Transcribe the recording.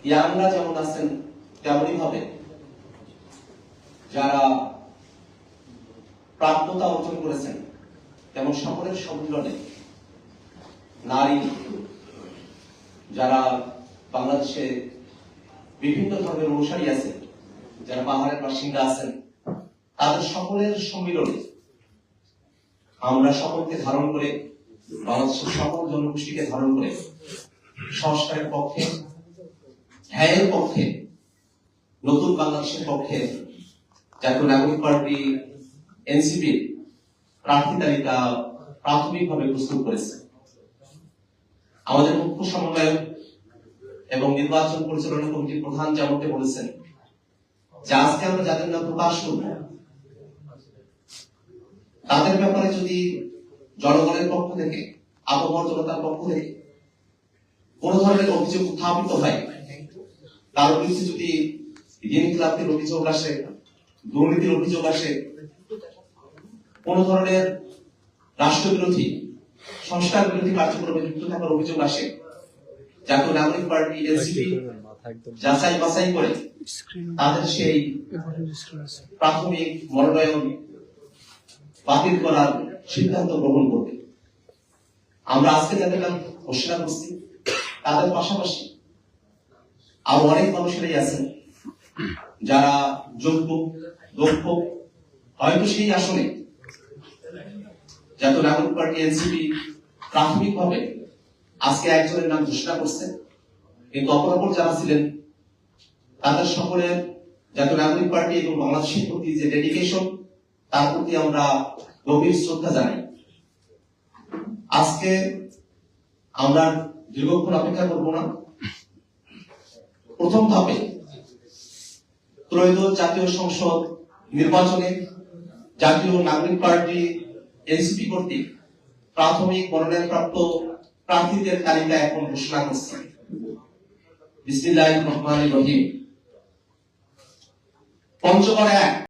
ইয়াংরা যেমন আছেন তেমনি ভাবে যারা প্রাপ্যতা অর্জন করেছেন তেমন সকলের সম্মিলনে নারী যারা বাংলাদেশে বিভিন্ন ধর্মের অনুসারী আছেন, যারা পাহাড়ের বাসিন্দা আছেন, তাদের সকলের সম্মিলনে আমরা সকলকে ধারণ করে বাংলাদেশের সকল জনগোষ্ঠীকে ধারণ করে সংস্কারের পক্ষে, ন্যায়ের পক্ষে, নতুন বাংলাদেশের পক্ষে জাতীয় নাগরিক পার্টি এনসিপি প্রার্থী তালিকা প্রাথমিকভাবে প্রস্তুত করেছে। আমাদের মুখ্য সমন্বয়ক এবং নির্বাচন পরিচালনা কমিটির প্রধান যেমনটি বলেছেন যে আজকে আমরা যাদের নাম প্রকাশ করব তাদের ব্যাপারে যদি জনগণের পক্ষ থেকে, আবহাওয়ার জনতার পক্ষ থেকে কোন ধরনের অভিযোগ উত্থাপিত হয়, তার বিরুদ্ধে যদি ঋণ খেলাপির অভিযোগ আসে, দুর্নীতির অভিযোগ আসে, কোন ধরনের রাষ্ট্রবিরোধী, সংস্কার বিরোধী কার্যক্রমে যুক্ত থাকার অভিযোগ আসে, জাতীয় নাগরিক পার্টি এনসিপি যাচাই বাছাই করে তাদের সেই প্রাথমিক মনোনয়ন বাতিল করার সিদ্ধান্ত গ্রহণ করবে। আমরা আজকে যাদের নাম ঘোষণা করছি তাদের পাশাপাশি আরো অনেক মানুষেরাই আছেন যারা যোগ্য, দক্ষ, হয়তো সেই আসনে জাতীয় নাগরিক পার্টি এনসিপি প্রাথমিকভাবে আজকে একজনের নাম ঘোষণা করছে, কিন্তু অপরাপর যারা ছিলেন তাদের সকলের জাতীয় নাগরিক পার্টি এবং বাংলাদেশের প্রতি যে ডেডিকেশন, তার প্রতি আমরা গভীর শ্রদ্ধা জানাই। আজকে আমরা দীর্ঘক্ষণ অপেক্ষা করব না। প্রথম ধাপে ত্রয়োদশ জাতীয় সংসদ নির্বাচনে জাতীয় নাগরিক পার্টি এনসিপি কর্তৃক প্রাথমিক মনোনয়নপ্রাপ্ত প্রার্থীদের তালিকা এখন ঘোষণা করছে। বিসমিল্লাহির রহমানির রহিম। পঞ্চগড় 1